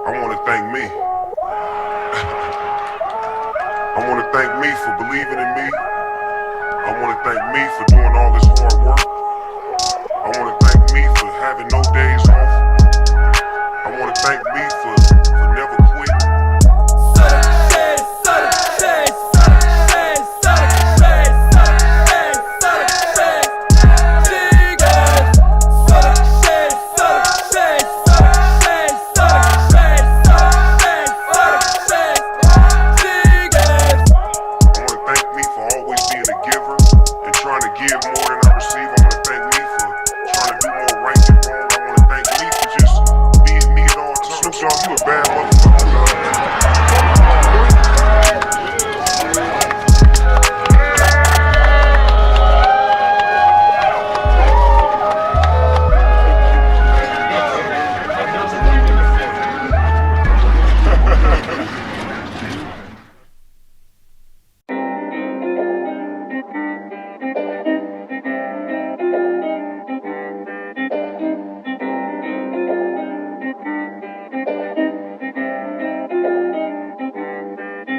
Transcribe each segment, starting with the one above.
I wanna thank me. I wanna thank me for believing in me. I wanna thank me for doing all this hard work. I wanna thank me for having no days off. I wanna thank me for never quitting.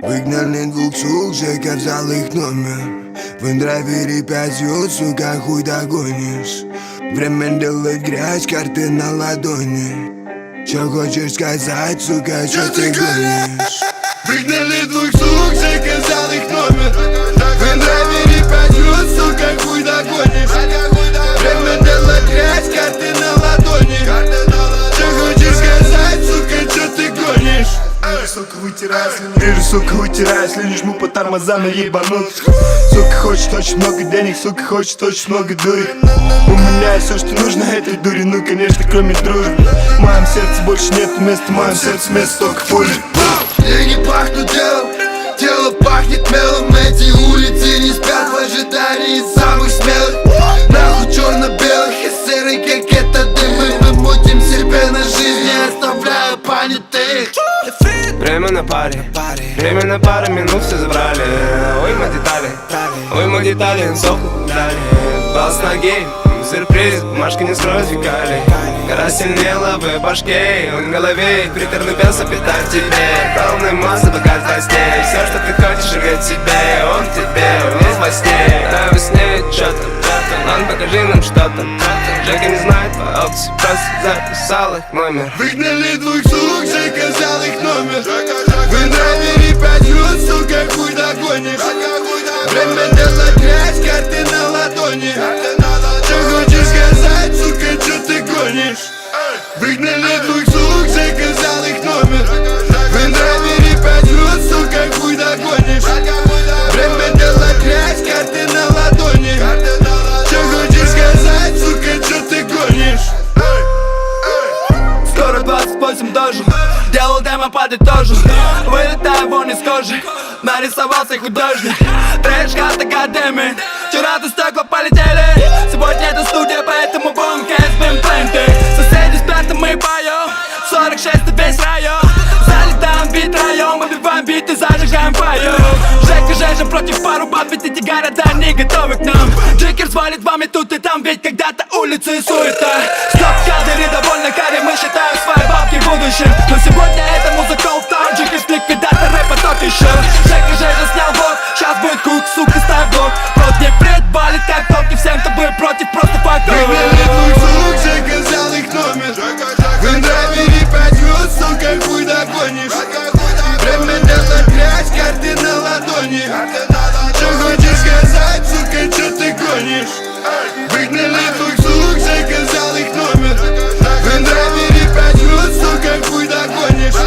Выгнали двух сук, Жека взял их номер. В интровере 5, сука, хуй догонишь. Время делать грязь, карты на ладони. Чё хочешь сказать, сука, чё ты гонишь? Выгнали двух сук, Жека взял их номер. В интровере 5, сука, хуй догонишь. Время делать грязь, карты на ладони. Чё хочешь сказать, сука, чё ты гонишь? Вижу, сука, вытираю слюни, жму по тормозам и ебанут. Сука хочет очень много денег, сука хочет очень много дури. У меня есть все, что нужно этой дури, ну конечно, кроме дружбы. В моем сердце больше нет места, в моем сердце место только пули. Я не пахну делом, тело пахнет мелом. Эти улицы не спят в ожидании самых смелых. Нахуй черно-белых и серый, как это дым. Мы мутим себе на жизнь, не оставляя понятых. Время на паре минут все забрали. Ой, мы детали, сохнут дали. Бал с ноги, сюрприз, бумажка не скроет фекалий. Гора сильнее лавы в башке, в голове приторный пес опитает в тебе. Полная масса богат костей, все, что ты хочешь, играть себе. Он в тебе, весь во сне, да во сне что-то. Он покажи нам что-то. Жека не знает по опции, просто записал их номер. Выгнали двух сук, Жека взял их номер. В интровере 5, сука, хуй догонишь. Время делать грязь, карты на ладони. Чё хочешь сказать, сука, чё ты гонишь? Выгнали двух сук, Жека взял их номер. В интровере 5, сука, хуй догонишь. Время делать грязь, карты на ладони. Чё хочешь сказать, сука, чё ты гонишь? Скоро 28 тоже. Делал демо, подытожу. Вылетаю вон из кожи. Нарисовался художник. Трэш-хат академии. Вчера-то стекла полетели. Сегодня это студия, поэтому бум, has been plenty. Соседи спят, а мы поем. 46 весь район. Залетаем в бит район. Убиваем биты, зажигаем фаер. Жека, Жежа против пару баб. Ведь эти города не готовы к нам. Джекер свалит вами тут и там. Ведь когда-то улицы суета. Стоп-кадры довольно карри. Мы считаем свои бабки в будущем. Но сегодня это музыка ултаун. Джекер ликвидатор рэпа тот еще. Жека, Жежа снял блок. Сейчас будет кук, сука, ставь блок. Против предвалит как топки. Всем, кто был против, просто факт. Выгнали двух сук, Жека взял их номер. В интровере 5, сука, хуй догонишь. Время делать грязь, карты на ладони. Чё хочешь сказать, сука, чё ты гонишь? Выгнали двух сук, Жека взял их номер. В интровере 5, сука, хуй догонишь.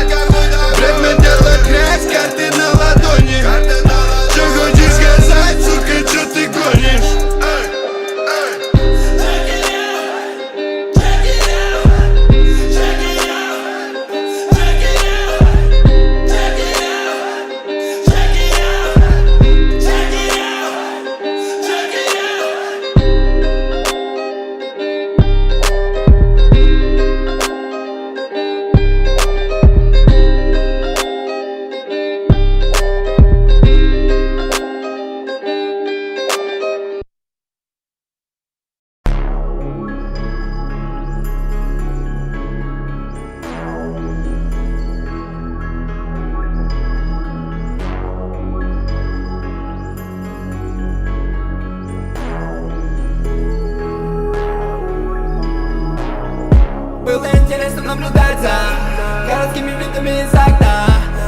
глазами из окна,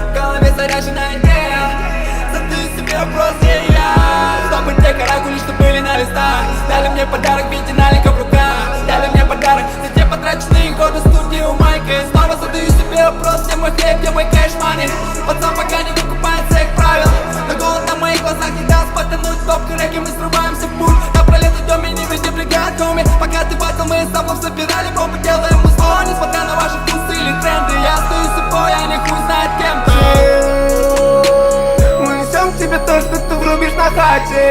в голове заряжена идея. Задаю себе вопрос, где я, чтобы те каракули, что были на листах, дали мне подарок в виде налика в руках, дали мне подарок за те потраченные годы в студии у Майка. И снова задаю себе вопрос, где мой хлеб, где мой кэш-мани. Пацан пока не выкупает всех правил, но голод на моих глазах не даст потянуть топку реки. Мы срываемся в путь, напролет идем и не везде бригад, хоми. Пока ты батл, мы с тобой собирали пробу, делаем музло, несмотря на ваши вкусы или тренды. Я стою собой, а не хуй знает кем-то. Мы несем тебе то, что ты врубишь на хате.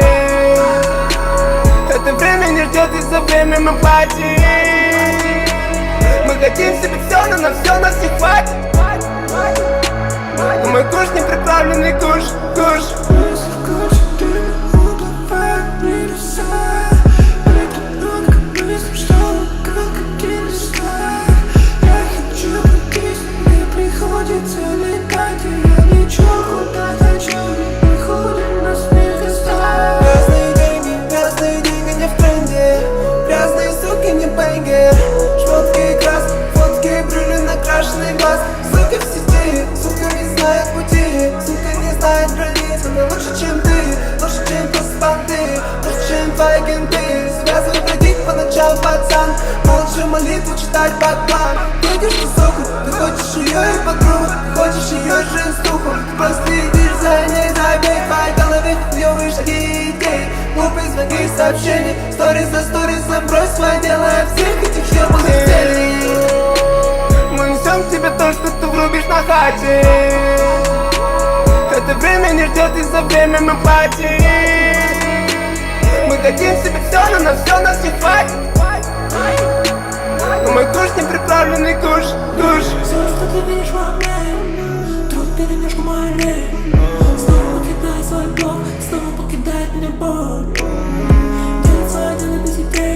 Это время не ждет, и за время мы платим. Мы хотим себе все, но на все нас не хватит. Мой куш не приправленный куш, куш. Приходится летать, и я лечу куда хочу. Приходим на смех и страх. Грязные деньги не в тренде. Грязные суки не бэнгер. Шмотки и крас, фотки, брюли, накрашенный глаз. Сука в сети, сука не знает пути. Сука не знает границ, она лучше, чем ты. Лучше, чем просто банды. Лучше, чем твои кенты. Связывай бродить по ночам, пацан. Молча молитву читать под план. Видишь ты, суку, ты хочешь ее и подругу. Хочешь ее жизнь с духом. Ты просто идешь за ней, забей в твоей голове клевые шаги и идеи. Глупые звонки, сообщения, сторис за сторисом. Брось свое дело от всех этих ебаных целей. Мы несем тебе то, что ты врубишь на хате. Это время не ждет, и за время мы платим. Мы хотим себе все, но на все нас не хватит. Мой куш не приправленный куш, куш. Все, что ты видишь во мне, труд перемешку моей. Снова покидает свой блок, снова покидает меня боль. Делать свое дело без идей,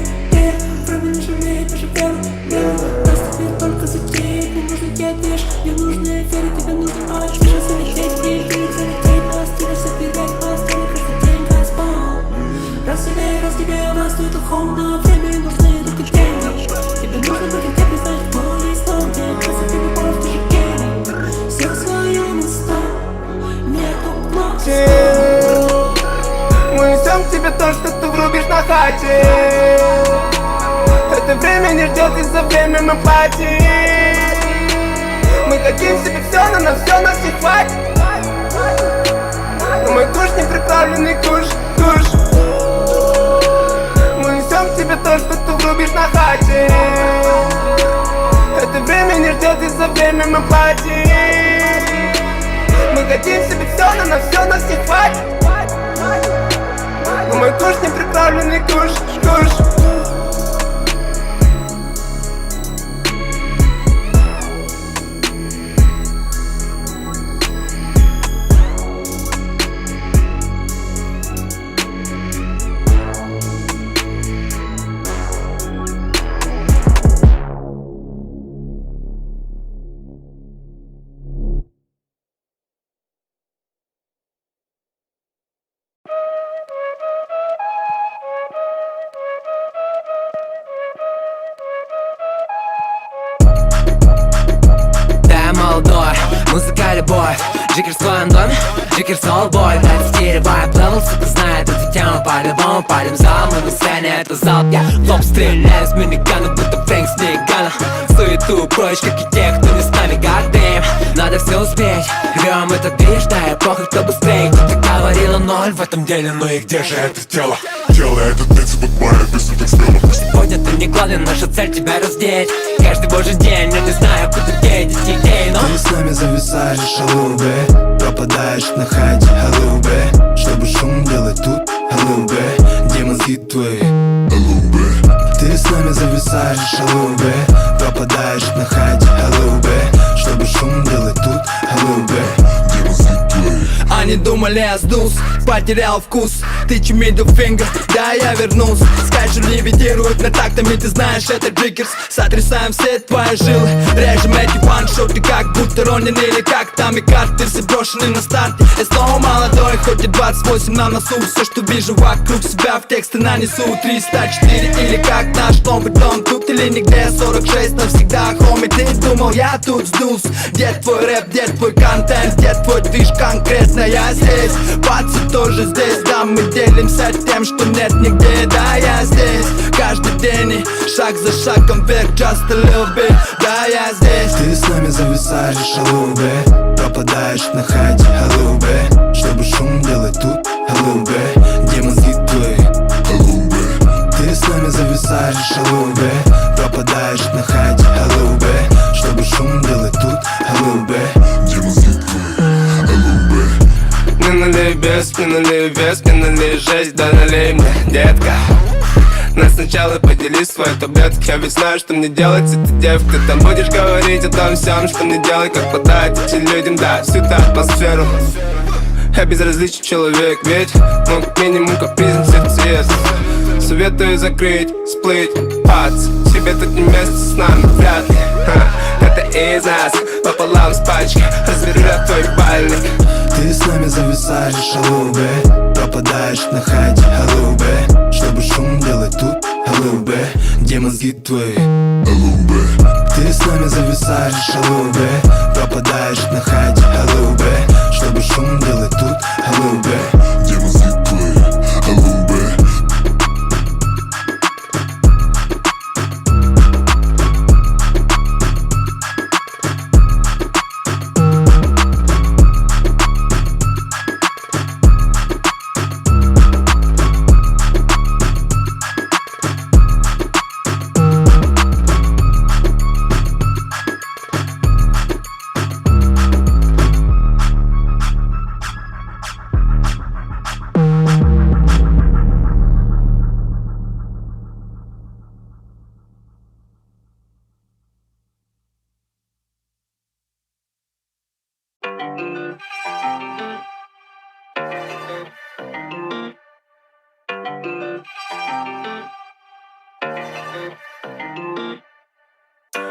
время не жалеет, даже первый день. Просто мир только затеет, не нужно едешь, не нужно верить, тебе нужно очень же залететь. И верить, залететь, нас теряешь, собирать, нас теряешь каждый день, как спал. Раз тебе, нас стоит духовно, время нужны только деньги. Тебе нужно только тебе знать, кто есть там, где красота, любовь, ты же гений. Все свое место, нету кнопки. Мы несем тебе то, что ты врубишь на хате. Это время не ждет, и за время мы платим. Мы хотим себе все, но на все нас не хватит. Мой куш не приправленный куш, куш. Мы несем тебе то, что ты врубишь на хате. Это время не ждет, и за время мы платим. Мы хотим себе все, но на все нас не хватит. Мой куш не приправленный куш, куш. Музыка, любовь, Джиггер в своем доме, Джиггер солбой. Это стилевая плевел, сука знает эту тему. По-любому палим зал, мы на сцене, это залп. Я в лоб стреляю с минигана, будто Фрэнк с Нигана. Суету прочь, как и те, кто не с нами, goddamn. Надо все успеть, рвем этот движ, да и похуй, кто быстрее. Кто-то говорила ноль в этом деле, ну и где же это тело? Тело этот принцип отбавит, если так смело. Сегодня ты не голоден, наша цель тебя раздеть. Каждый божий день, я не знаю, куда деть детей, но Ты с нами зависаешь, алубе. Пропадаешь на хате, алубе. Чтобы шум делать тут, алубе. Где мозги твои, алубе. Ты с нами зависаешь, алубе. Пропадаешь на хате, алубе. Чтобы шум делать тут, алубе. Где мозги твои. Они думали, я сдулся, потерял вкус. Тычу middle finger, да, я вернулся. Скайшер левитирует над тактами, ты знаешь, это Джиггерс. Сотрясаем все твои жилы, режем эти ваншоты, как будто двусторонен или как там и карты все брошены на старте. Я снова молодой, хоть и 28 на носу. Все, что вижу вокруг себя, в тексты нанесу. 304 или как наш новый дом. Тут или нигде, 46 навсегда, хоми. Ты думал, я тут сдулся? Где твой рэп, где твой контент, где твой движ конкретно? Я здесь, пацы тоже здесь. Да, мы делимся тем, что нет нигде. Да, я здесь каждый день и шаг за шагом вверх, just a little bit. Да, я здесь. Ты с нами зависаешь, hello, babe. Пропадаешь на хайде, hello, babe. Чтобы шум делать тут, hello, babe. Где мозги твои, hello, babe. Ты с нами зависаешь, hello, babe. Пропадаешь на хайде, hello, babe. Чтобы шум делать тут, hello, babe. Где мозги твои, hello, babe. Не налей без, не налей вес, не налей жесть, да налей мне, детка. Но сначала поделись своей таблеткой. Я ведь знаю, что мне делать, эта девка. Там будешь говорить о том всем, что мне делать, как подать этим людям, да, всю эту атмосферу. Я безразличный человек, ведь, ну, как минимум капризм сердце есть. Советую закрыть, сплыть, пац. Тебе тут не место с нами, вряд ли. Это из нас, пополам с пачкой, развернет твой бальник. Ты с нами зависаешь, hello, babe. Пропадаешь на хайде, hello, babe. Чтобы шум делать тут, hello, babe. Где мозги твои, hello, babe. Ты с нами зависаешь, hello, babe. Пропадаешь на хайде, hello, babe. Чтобы шум делать тут, hello, babe. Где мозги твои, hello, babe.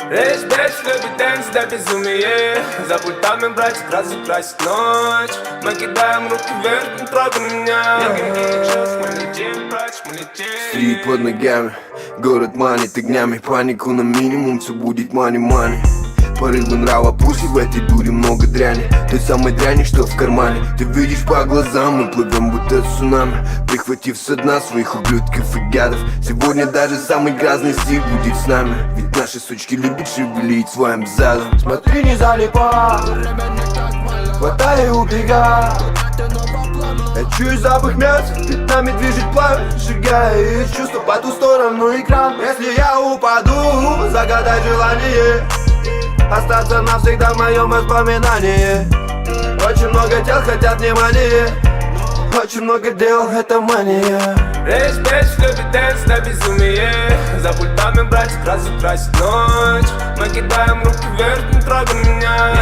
Речь, бэч, любит дэнс до безумия. За пультами, братья, разукрасит ночь. Мы кидаем руки вверх, не трогай меня. Мы летим прочь, мы летим. Стрит под ногами, город манит огнями. Панику на минимум, все будет мани-мани. Порывы нрава, пусть и в этой дуре много дряни. Той самой дряни, что в кармане. Ты видишь по глазам, мы плывем будто цунами. Прихватив со дна своих ублюдков и гадов. Сегодня даже самый грязный стиль будет с нами. Ведь наши сучки любят шевелить своим задом. Смотри, не залипай, хватай и убегай. Я чую запах мяса, перед нами движет пламя, сжигая чувства по ту сторону экрана. Если я упаду, загадай желание остаться навсегда в моем воспоминании. Очень много тел хотят внимания, очень много дел, это мания. Речь, бэч, любит дэнс до безумия. За пультами, братья, разукрасит ночь. Мы кидаем руки вверх, не трогай меня.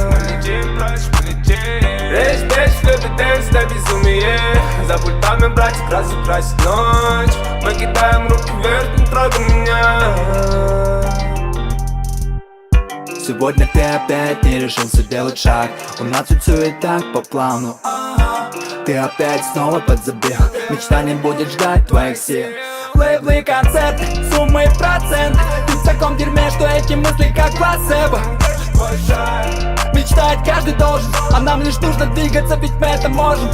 Мы летим прочь, мы летим. Речь, бэч, любит дэнс до безумия. За пультами, братья, разукрасит ночь. Мы кидаем руки вверх, не трогай меня. Сегодня ты опять не решился делать шаг. У нас ведь все и так по плану. Ты опять снова подзабил. Мечта не будет ждать твоих сил. Лейблы, концерты, суммы и проценты. Ты в таком дерьме, что эти мысли как плацебо. Мечтать каждый должен, а нам лишь нужно двигаться, ведь мы это можем.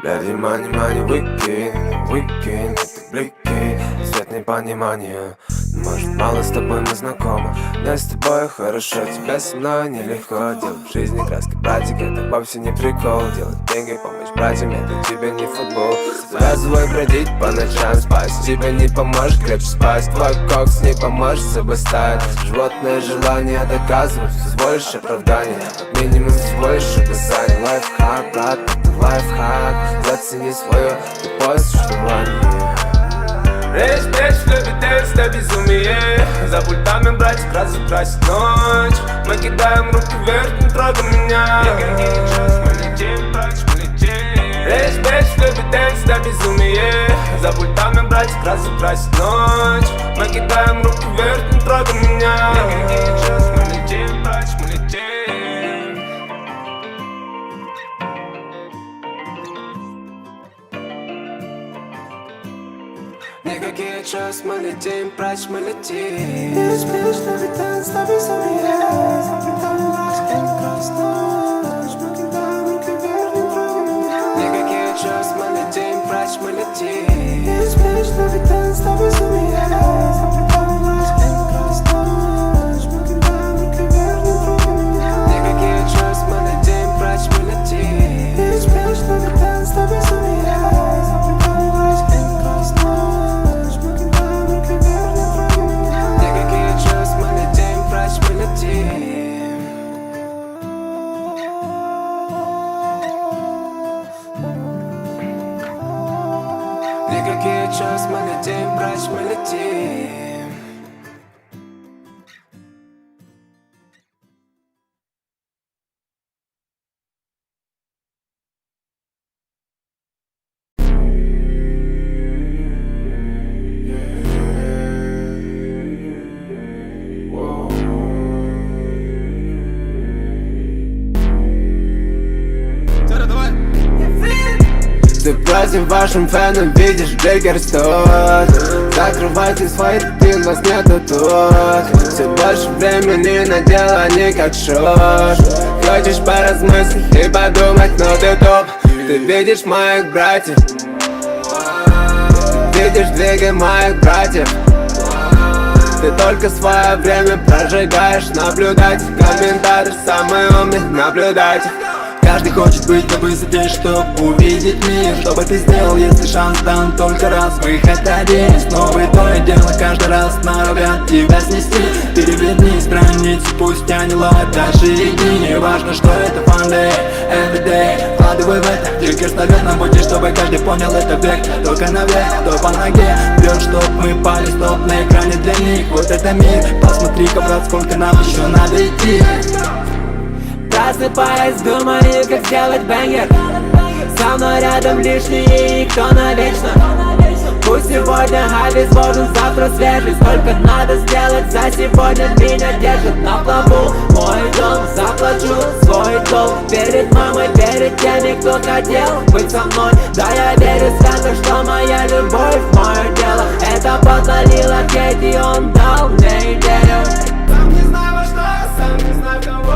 Бляди, мани, мани, выкинь эти блики, свет непонимания. Может, мало с тобой мы знакомы. Мне с тобой хорошо, тебя со мной нелегко. Делать в жизни краски братик, это вовсе не прикол. Делать деньги, помочь братьям, это тебе не футбол. Завязывай бродить по ночам, спать тебе не поможет, крепче спать. Твой кокс не поможет с собой стать. Животное желание доказывать, позволишь оправдание. Как минимум всего лишь указание. Лайфхак, брат, это лайфхак. Зацени свое тупое существование. Речь, бэч, любит дэнс до безумия. За пультами, братья, разукрасит ночь. Мы кидаем руки вверх, не трогай меня. Мы летим прочь, мы летим. тебя безумие. За пультами братья красит ночь. Мы кидаем руки вверх, не трогай меня. Никакие час, мы летим, прочь, мы летим. Никакие час, мы летим, прочь, мы летим. Ты спишь, но ведь танц с тобой сумеет. Заплетаем глаз, как красная. Мы кидаем руки вверх, не трогай меня. Никакие час, мы летим, прочь, мы летим. Ты спишь, но ведь танц с тобой сумеет. Заплетаем глаз, как красная. Мы кидаем руки вверх, не трогай меня. Никакие час, мы летим, прочь, мы летим. Ты спишь, но ведь танц с тобой сумеет. Заплетаем глаз, как красная. Мы кидаем руки вверх, не трогай меня. Никакие час, мы летим, прочь, мы летим. Никакие час, мы летим, прочь, мы летим. Ты против вашим фенам видишь Джиггерс тот. Закрывайте свои рты, нас нету тут. Все больше времени на дело, не как шош. Хочешь поразмыслить и подумать, но ты топ. Ты видишь моих братьев, ты видишь двигай моих братьев. Ты только свое время прожигаешь. Наблюдать, комментатор самый умный, наблюдать. Каждый хочет быть на высоте, чтоб увидеть мир. Что бы ты сделал, если шанс дан только раз? Выход один, снова и то и дело. Каждый раз норовят тебя снести. Переверни страницу, пусть они ловят дальше иди. Не важно, что это fun day, everyday. Вкладывай в это, Джиггерс ставит на пути, чтобы каждый понял это век. Только наверх, то по ноге. Бьет, чтоб мы пали, стоп на экране для них. Вот это мир, посмотри-ка, брат, сколько нам еще надо идти. Просыпаясь, думаю, как сделать бэнгер. Со мной рядом лишний, и кто навечно. Пусть сегодня хай безбожен, завтра свежий. Сколько надо сделать за сегодня, меня держит на плаву. Мой дом, заплачу свой долг перед мамой, перед теми, кто хотел быть со мной. Да, я верю свято, что моя любовь, мое дело. Это подарила Кейти, он дал мне идею. Сам не знаю во что, сам не знаю кого.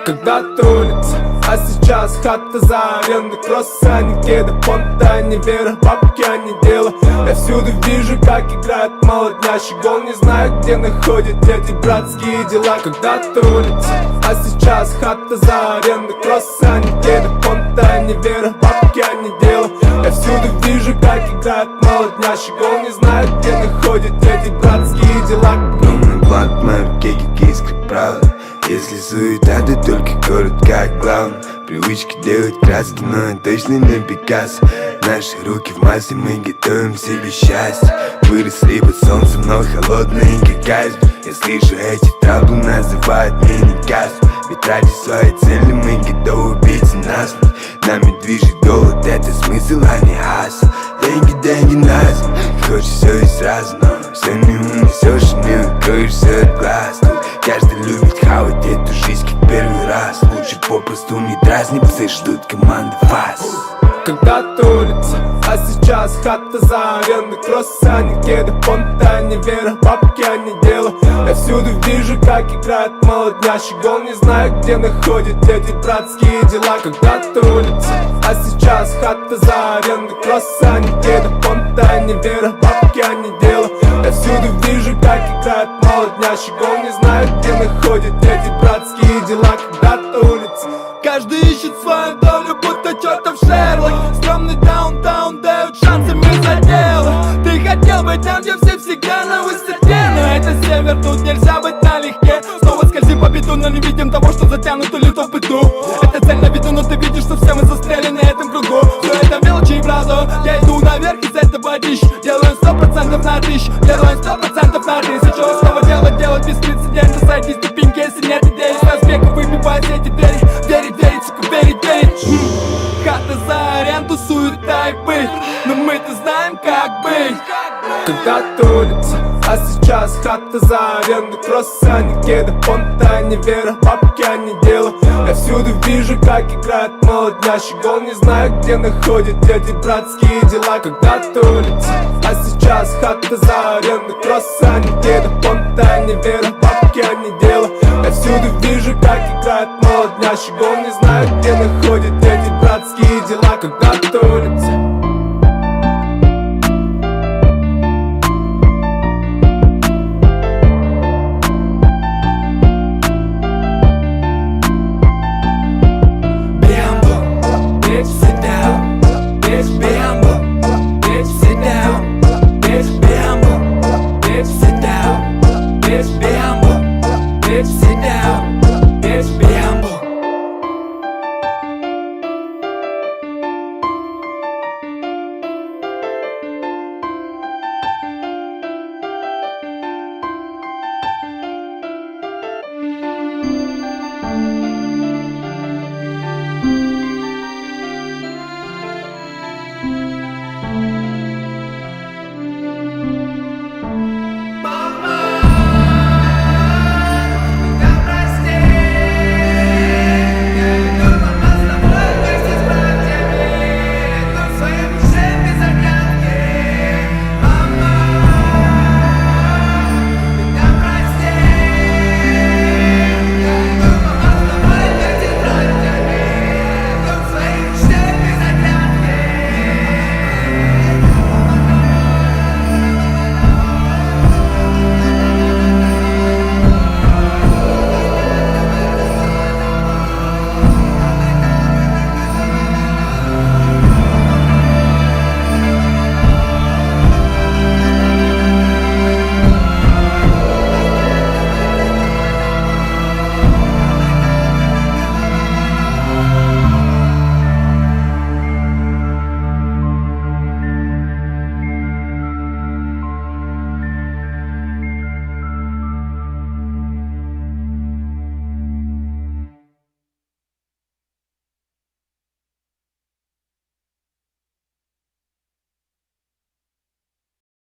Когда-то улица, а сейчас хата за аренду. Кроссы, а не кеды, понта, не вера, бабки, а не дело. Я всюду вижу, как играет молоднящий гол. Не знаю, где находят эти братские дела. Когда-то улица, а сейчас хата за аренду. Кроссы, а не кеды, понта, не вера, бабки, а не дело. Я всюду вижу, как играет молоднящий гол. Не знаю, где находят эти братские дела. Думаю, бланк, мои руки, как искры, правда. Если суета, то только город как главный. Привычка делать краски, но я точно не Пикассо. Наши руки в масле, мы готовим себе счастье. Выросли под солнцем, но холодные, как айсберг. Я слышу эти траблы, называют мини-кассу. Ведь ради своей цели мы готовы биться насмерть. Нами движет голод, это смысл, а не хасл. Деньги, деньги, нас. Хочешь все и сразу, но все не унесешь и не укроешься от глаз. Каждый любит хавать эту жизнь как первый раз. Лучше попросту не дразни, псы ждут команды вас. Когда-то улица, а сейчас хата за аренды. Кроссы, а не кеды, понта, не вера, бабки, а не дело. Я всюду вижу, как играет молоднящий гол. Не знаю, где находят эти братские дела. Когда-то улица, а сейчас хата за аренды. Кроссы, а не кеды, понта, не вера, бабки, а не дело. Я всюду вижу, как играет молоднящий гол. Не знаю, где находят эти братские дела. Когда-то улица. Каждый ищет свою долю, будто чертов Шерлок. Стрёмный даунтаун дают шансами за дело. Ты хотел быть там, где все всегда на высоте, но это север, тут нельзя быть налегке. Снова скользим по бетону, но не видим того, что затянуто лето в быту. Это цель на виду, но ты видишь, что все мы застряли на этом кругу. Все это мелочи и бразо, я иду наверх из этого дищ. Делаю 100% на 1000, делаю 100% на 1000. Снова делать беспрецедентно, сойти ступеньки, если нет идеи. С разбега выбивать эти двери, верить, сука, верить. Хата за аренду, суета и быть, но мы-то знаем, как быть. Когда-то улица, а сейчас хата за аренду. Кроссы, а не кеды, понта, не вера, бабки, а не дело. Я всюду вижу, как играет молоднящий гол. Не знаю, где находят эти братские дела. Когда-то улица, а сейчас хата за аренду. Кроссы, а не кеды, понта, не вера, бабки, а не дело. Я всюду вижу, как играет молоднящий гол. Не знаю, где находят эти братские дела. Когда-то